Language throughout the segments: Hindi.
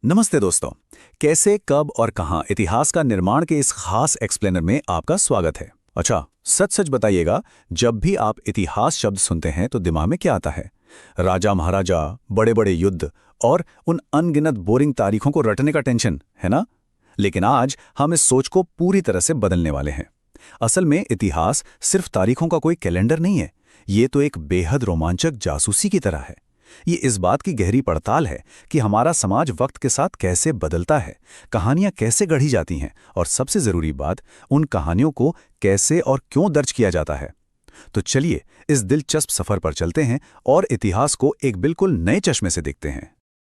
नमस्ते दोस्तों। कैसे, कब और कहां इतिहास का निर्माण के इस खास एक्सप्लेनर में आपका स्वागत है। अच्छा, सच सच बताइएगा, जब भी आप इतिहास शब्द सुनते हैं तो दिमाग में क्या आता है? राजा महाराजा, बड़े बड़े युद्ध और उन अनगिनत बोरिंग तारीखों को रटने का टेंशन, है ना? लेकिन आज हम इस सोच को पूरी तरह से बदलने वाले हैं। असल में इतिहास सिर्फ तारीखों का कोई कैलेंडर नहीं है। ये तो एक बेहद रोमांचक जासूसी की तरह है। ये इस बात की गहरी पड़ताल है कि हमारा समाज वक्त के साथ कैसे बदलता है, कहानियां कैसे गढ़ी जाती हैं और सबसे जरूरी बात, उन कहानियों को कैसे और क्यों दर्ज किया जाता है। तो चलिए इस दिलचस्प सफर पर चलते हैं और इतिहास को एक बिल्कुल नए चश्मे से देखते हैं।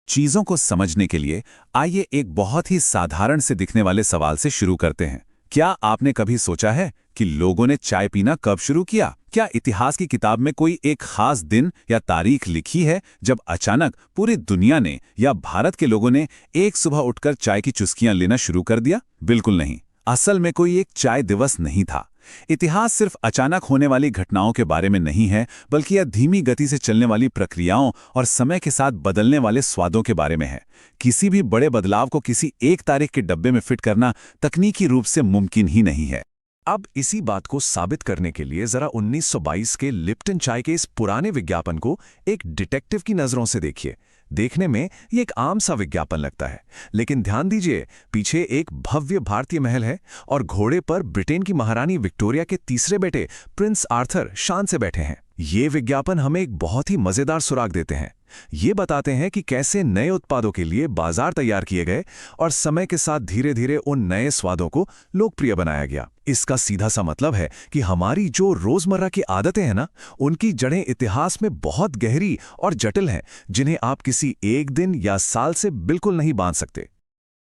चीजों को समझने के लिए आइए एक बहुत ही साधारण से दिखने वाले सवाल से शुरू करते हैं। क्या आपने कभी सोचा है कि लोगों ने चाय पीना कब शुरू किया? क्या इतिहास की किताब में कोई एक खास दिन या तारीख लिखी है जब अचानक पूरी दुनिया ने या भारत के लोगों ने एक सुबह उठकर चाय की चुस्कियां लेना शुरू कर दिया? बिल्कुल नहीं। असल में कोई एक चाय दिवस नहीं था। इतिहास सिर्फ अचानक होने वाली घटनाओं के बारे में नहीं है, बल्कि यह धीमी गति से चलने वाली प्रक्रियाओं और समय के साथ बदलने वाले स्वादों के बारे में है। किसी भी बड़े बदलाव को किसी एक तारीख के डब्बे में फिट करना तकनीकी रूप से मुमकिन ही नहीं है। अब इसी बात को साबित करने के लिए जरा 1922 के लिप्टन चाय के इस पुराने विज्ञापन को एक डिटेक्टिव की नजरों से देखिए। देखने में ये एक आम सा विज्ञापन लगता है, लेकिन ध्यान दीजिए, पीछे एक भव्य भारतीय महल है और घोड़े पर ब्रिटेन की महारानी विक्टोरिया के तीसरे बेटे प्रिंस आर्थर शान से बैठे हैं। ये विज्ञापन हमें एक बहुत ही मजेदार सुराग देते हैं। ये बताते हैं कि कैसे नए उत्पादों के लिए बाजार तैयार किए गए और समय के साथ धीरे धीरे उन नए स्वादों को लोकप्रिय बनाया गया। इसका सीधा सा मतलब है कि हमारी जो रोजमर्रा की आदतें हैं ना, उनकी जड़ें इतिहास में बहुत गहरी और जटिल हैं, जिन्हें आप किसी एक दिन या साल से बिल्कुल नहीं बांध सकते।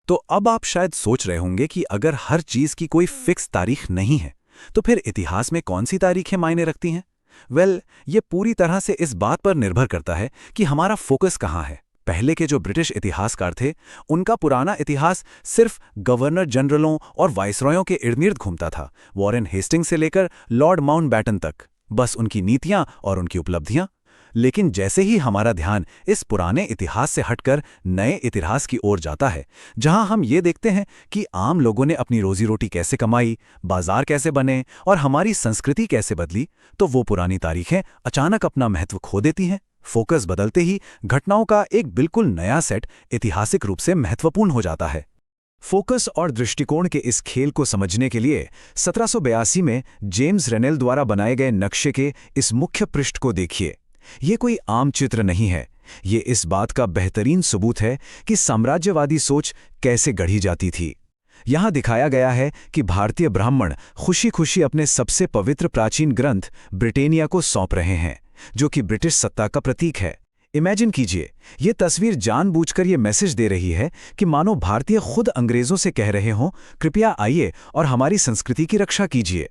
तो अब आप शायद सोच रहे होंगे कि अगर हर चीज की कोई फिक्स तारीख नहीं है, तो फिर इतिहास में कौन सी तारीखें मायने रखती हैं? ये पूरी तरह से इस बात पर निर्भर करता है कि हमारा फोकस कहाँ है। पहले के जो ब्रिटिश इतिहासकार थे, उनका पुराना इतिहास सिर्फ गवर्नर जनरलों और वाइसरॉयों के इर्द-गिर्द घूमता था, वॉरेन हेस्टिंग्स से लेकर लॉर्ड माउंटबैटन तक, बस उनकी नीतियां और उनकी उपलब्धियां। लेकिन जैसे ही हमारा ध्यान इस पुराने इतिहास से हटकर नए इतिहास की ओर जाता है, जहां हम ये देखते हैं कि आम लोगों ने अपनी रोजी रोटी कैसे कमाई, बाजार कैसे बने और हमारी संस्कृति कैसे बदली, तो वो पुरानी तारीखें अचानक अपना महत्व खो देती हैं। फोकस बदलते ही घटनाओं का एक बिल्कुल नया सेट ऐतिहासिक रूप से महत्वपूर्ण हो जाता है। फोकस और दृष्टिकोण के इस खेल को समझने के लिए 1782 में जेम्स रेनेल द्वारा बनाए गए नक्शे के इस मुख्य पृष्ठ को देखिए। ये कोई आम चित्र नहीं है। ये इस बात का बेहतरीन सबूत है कि साम्राज्यवादी सोच कैसे गढ़ी जाती थी। यहां दिखाया गया है कि भारतीय ब्राह्मण खुशी खुशी अपने सबसे पवित्र प्राचीन ग्रंथ ब्रिटेनिया को सौंप रहे हैं, जो कि ब्रिटिश सत्ता का प्रतीक है। इमेजिन कीजिए, ये तस्वीर जानबूझकर ये मैसेज दे रही है कि मानो भारतीय खुद अंग्रेजों से कह रहे हों, कृपया आइए और हमारी संस्कृति की रक्षा कीजिए।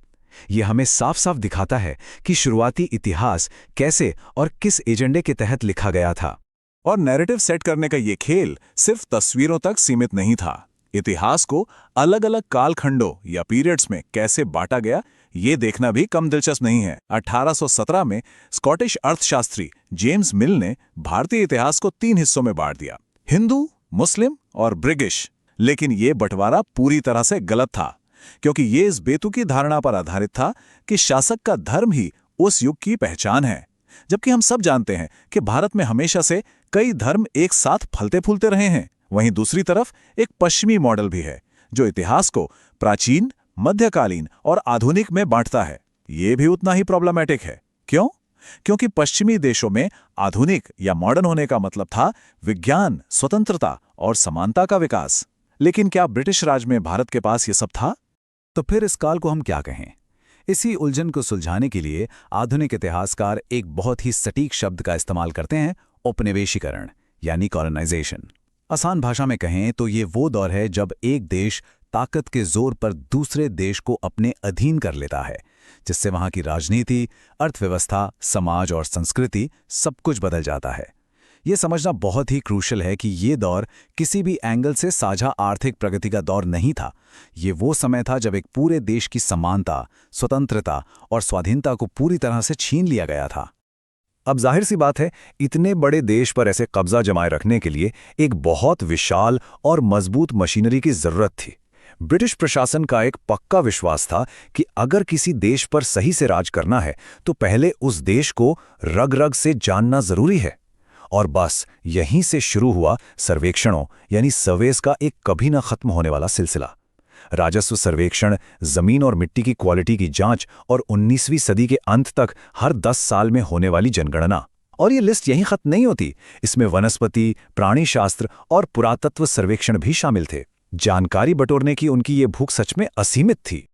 ये हमें साफ साफ दिखाता है कि शुरुआती इतिहास कैसे और किस एजेंडे के तहत लिखा गया था। और नैरेटिव सेट करने का ये खेल सिर्फ तस्वीरों तक सीमित नहीं था। इतिहास को अलग अलग कालखंडों या पीरियड्स में कैसे बांटा गया, ये देखना भी कम दिलचस्प नहीं है। 1817 में स्कॉटिश अर्थशास्त्री जेम्स मिल ने भारतीय इतिहास को 3 हिस्सों में बांट दिया, हिंदू, मुस्लिम और ब्रिटिश। लेकिन ये बंटवारा पूरी तरह से गलत था, क्योंकि ये इस बेतुकी धारणा पर आधारित था कि शासक का धर्म ही उस युग की पहचान है, जबकि हम सब जानते हैं कि भारत में हमेशा से कई धर्म एक साथ फलते फूलते रहे हैं। वहीं दूसरी तरफ एक पश्चिमी मॉडल भी है, जो इतिहास को प्राचीन, मध्यकालीन और आधुनिक में बांटता है। ये भी उतना ही प्रॉब्लमैटिक है। क्यों? क्योंकि पश्चिमी देशों में आधुनिक या मॉडर्न होने का मतलब था विज्ञान, स्वतंत्रता और समानता का विकास। लेकिन क्या ब्रिटिश राज में भारत के पास ये सब था? तो फिर इस काल को हम क्या कहें? इसी उलझन को सुलझाने के लिए आधुनिक इतिहासकार एक बहुत ही सटीक शब्द का इस्तेमाल करते हैं, औपनिवेशीकरण यानी कॉलोनाइजेशन। आसान भाषा में कहें तो ये वो दौर है जब एक देश ताकत के जोर पर दूसरे देश को अपने अधीन कर लेता है, जिससे वहां की राजनीति, अर्थव्यवस्था, समाज और संस्कृति सब कुछ बदल जाता है। ये समझना बहुत ही क्रूशल है कि ये दौर किसी भी एंगल से साझा आर्थिक प्रगति का दौर नहीं था। ये वो समय था जब एक पूरे देश की समानता, स्वतंत्रता और स्वाधीनता को पूरी तरह से छीन लिया गया था। अब जाहिर सी बात है, इतने बड़े देश पर ऐसे कब्जा जमाए रखने के लिए एक बहुत विशाल और मजबूत मशीनरी की जरूरत थी। ब्रिटिश प्रशासन का एक पक्का विश्वास था कि अगर किसी देश पर सही से राज करना है तो पहले उस देश को रग-रग से जानना जरूरी है। और बस यहीं से शुरू हुआ सर्वेक्षणों यानी सर्वेस का एक कभी न खत्म होने वाला सिलसिला। राजस्व सर्वेक्षण, जमीन और मिट्टी की क्वालिटी की जांच और 19वीं सदी के अंत तक हर 10 साल में होने वाली जनगणना। और ये लिस्ट यहीं खत्म नहीं होती, इसमें वनस्पति, प्राणी शास्त्र और पुरातत्व सर्वेक्षण भी शामिल थे। जानकारी बटोरने की उनकी ये भूख सच में असीमित थी।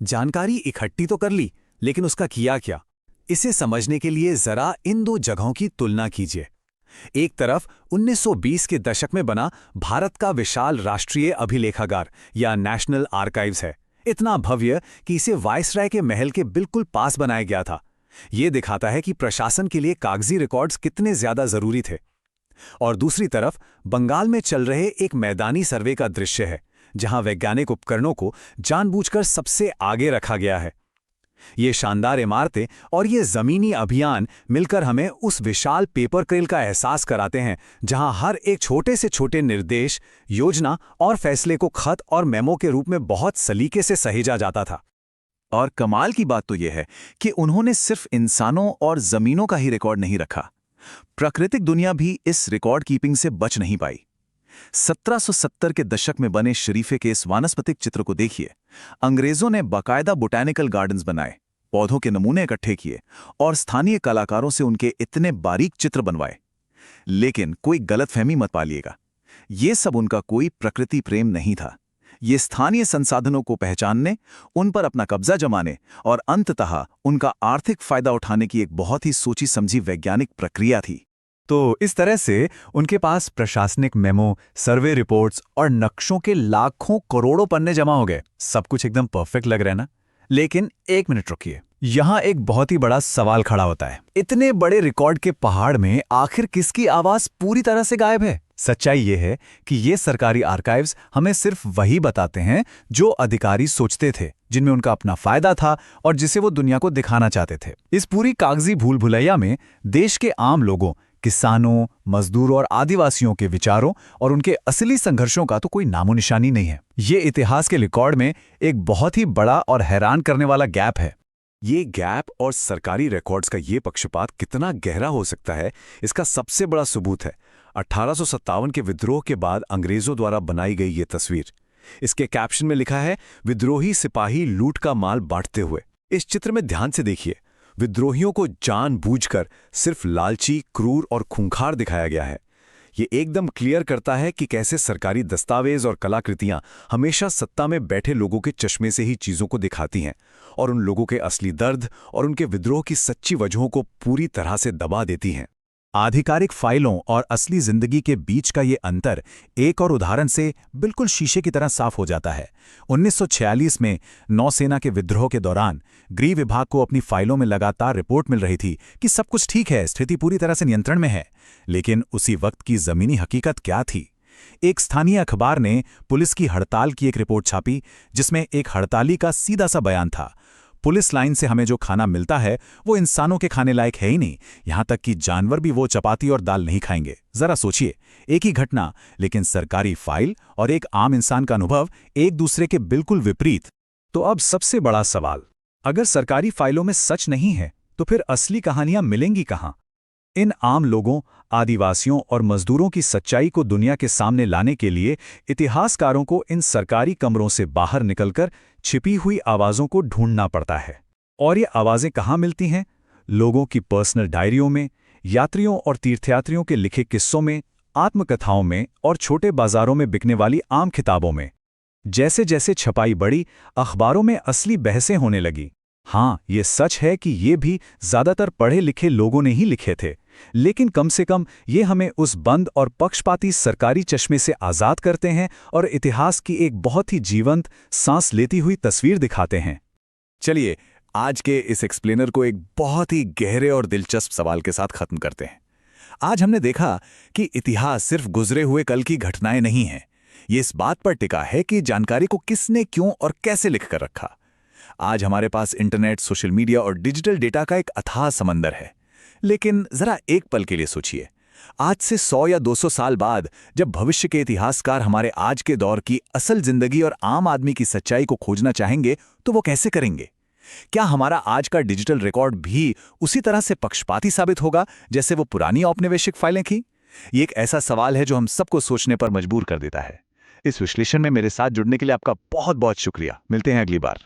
जानकारी इकट्ठी तो कर ली, लेकिन उसका किया क्या? इसे समझने के लिए जरा इन दो जगहों की तुलना कीजिए। एक तरफ 1920 के दशक में बना भारत का विशाल राष्ट्रीय अभिलेखागार या नेशनल आर्काइव्स है। इतना भव्य कि इसे वायसराय के महल के बिल्कुल पास बनाया गया था। ये दिखाता है कि प्रशासन के लिए कागजी रिकॉर्ड्स कितने ज्यादा जरूरी थे। और दूसरी तरफ बंगाल में चल रहे एक मैदानी सर्वे का दृश्य है, जहां वैज्ञानिक उपकरणों को जानबूझकर सबसे आगे रखा गया है। ये शानदार इमारतें और ये जमीनी अभियान मिलकर हमें उस विशाल पेपर ट्रेल का एहसास कराते हैं, जहां हर एक छोटे से छोटे निर्देश, योजना और फैसले को खत और मेमो के रूप में बहुत सलीके से सहेजा जाता था। और कमाल की बात तो यह है कि उन्होंने सिर्फ इंसानों और जमीनों का ही रिकॉर्ड नहीं रखा, प्राकृतिक दुनिया भी इस रिकॉर्ड कीपिंग से बच नहीं पाई। 1770 के दशक में बने शरीफे के इस वानस्पतिक चित्र को देखिए। अंग्रेजों ने बाकायदा बोटैनिकल गार्डन्स बनाए, पौधों के नमूने इकट्ठे किए और स्थानीय कलाकारों से उनके इतने बारीक चित्र बनवाए। लेकिन कोई गलतफहमी मत पालिएगा, ये सब उनका कोई प्रकृति प्रेम नहीं था। ये स्थानीय संसाधनों को पहचानने, उन पर अपना कब्जा जमाने और अंततः उनका आर्थिक फायदा उठाने की एक बहुत ही सोची समझी वैज्ञानिक प्रक्रिया थी। तो इस तरह से उनके पास प्रशासनिक मेमो, सर्वे रिपोर्ट्स और नक्शों के लाखों करोड़ों पन्ने जमा हो गए। सब कुछ एकदम परफेक्ट लग रहा है ना? लेकिन एक मिनट रुकिए, यहाँ एक बहुत ही बड़ा सवाल खड़ा होता है। इतने बड़े रिकॉर्ड के पहाड़ में आखिर किसकी आवाज पूरी तरह से गायब है? सच्चाई ये है कि ये सरकारी आर्काइव्स हमें सिर्फ वही बताते हैं जो अधिकारी सोचते थे, जिनमें उनका अपना फायदा था और जिसे वो दुनिया को दिखाना चाहते थे। इस पूरी कागजी भूल भुलैया में देश के आम लोगों, किसानों, मजदूरों और आदिवासियों के विचारों और उनके असली संघर्षों का तो कोई नामो निशानी नहीं है। ये इतिहास के रिकॉर्ड में एक बहुत ही बड़ा और हैरान करने वाला गैप है। ये गैप और सरकारी रिकॉर्ड्स का ये पक्षपात कितना गहरा हो सकता है, इसका सबसे बड़ा सबूत है 1857 के विद्रोह के बाद अंग्रेजों द्वारा बनाई गई ये तस्वीर। इसके कैप्शन में लिखा है, विद्रोही सिपाही लूट का माल बांटते हुए। इस चित्र में ध्यान से देखिए, विद्रोहियों को जानबूझकर सिर्फ लालची, क्रूर और खूंखार दिखाया गया है। ये एकदम क्लियर करता है कि कैसे सरकारी दस्तावेज और कलाकृतियां हमेशा सत्ता में बैठे लोगों के चश्मे से ही चीजों को दिखाती हैं और उन लोगों के असली दर्द और उनके विद्रोह की सच्ची वजहों को पूरी तरह से दबा देती हैं। आधिकारिक फाइलों और असली जिंदगी के बीच का ये अंतर एक और उदाहरण से बिल्कुल शीशे की तरह साफ हो जाता है। 1946 में नौसेना के विद्रोह के दौरान गृह विभाग को अपनी फाइलों में लगातार रिपोर्ट मिल रही थी कि सब कुछ ठीक है, स्थिति पूरी तरह से नियंत्रण में है। लेकिन उसी वक्त की जमीनी हकीकत क्या थी? एक स्थानीय अखबार ने पुलिस की हड़ताल की एक रिपोर्ट छापी, जिसमें एक हड़ताली का सीधा सा बयान था, पुलिस लाइन से हमें जो खाना मिलता है वो इंसानों के खाने लायक है ही नहीं, यहां तक कि जानवर भी वो चपाती और दाल नहीं खाएंगे। जरा सोचिए, एक ही घटना, लेकिन सरकारी फाइल और एक आम इंसान का अनुभव एक दूसरे के बिल्कुल विपरीत। तो अब सबसे बड़ा सवाल, अगर सरकारी फाइलों में सच नहीं है तो फिर असली कहानियां मिलेंगी कहां? इन आम लोगों, आदिवासियों और मजदूरों की सच्चाई को दुनिया के सामने लाने के लिए इतिहासकारों को इन सरकारी कमरों से बाहर निकलकर छिपी हुई आवाज़ों को ढूंढना पड़ता है। और ये आवाज़ें कहाँ मिलती हैं? लोगों की पर्सनल डायरियों में, यात्रियों और तीर्थयात्रियों के लिखे किस्सों में, आत्मकथाओं में और छोटे बाजारों में बिकने वाली आम किताबों में। जैसे जैसे छपाई बढ़ी, अखबारों में असली बहसें होने लगी। हाँ, ये सच है कि ये भी ज़्यादातर पढ़े लिखे लोगों ने ही लिखे थे, लेकिन कम से कम ये हमें उस बंद और पक्षपाती सरकारी चश्मे से आज़ाद करते हैं और इतिहास की एक बहुत ही जीवंत, सांस लेती हुई तस्वीर दिखाते हैं। चलिए, आज के इस एक्सप्लेनर को एक बहुत ही गहरे और दिलचस्प सवाल के साथ खत्म करते हैं। आज हमने देखा कि इतिहास सिर्फ गुजरे हुए कल की घटनाएं नहीं हैं। ये इस बात पर टिका है कि जानकारी को किसने, क्यों और कैसे लिखकर रखा। आज हमारे पास इंटरनेट, सोशल मीडिया और डिजिटल डेटा का एक अथाह समंदर है। लेकिन जरा एक पल के लिए सोचिए, आज से 100 या 200 साल बाद जब भविष्य के इतिहासकार हमारे आज के दौर की असल जिंदगी और आम आदमी की सच्चाई को खोजना चाहेंगे तो वो कैसे करेंगे? क्या हमारा आज का डिजिटल रिकॉर्ड भी उसी तरह से पक्षपाती साबित होगा जैसे वो पुरानी औपनिवेशिक फाइलें थीं? ये एक ऐसा सवाल है जो हम सबको सोचने पर मजबूर कर देता है। इस विश्लेषण में मेरे साथ जुड़ने के लिए आपका बहुत बहुत शुक्रिया। मिलते हैं अगली बार।